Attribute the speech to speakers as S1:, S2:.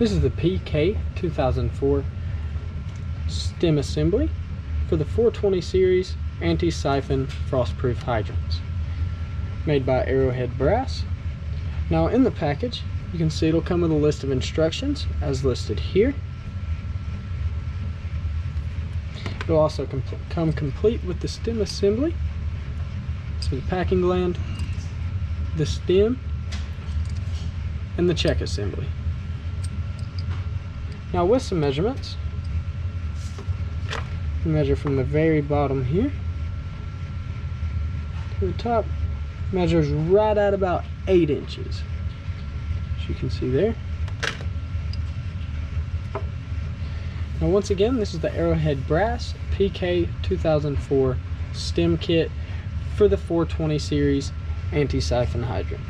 S1: This is the PK2004 stem assembly for the 420 series anti-siphon frost-proof hydrants, made by Arrowhead brass. Now in the package, you can see it'll come with a list of instructions as listed here. It'll also come complete with the stem assembly. So the packing gland, the stem, and the check assembly. Now with some measurements, measure from the very bottom here to the top. Measures right at about 8 inches, as you can see there. Now once again, this is the Arrowhead brass PK2004 stem kit for the 420 series anti-siphon hydrant.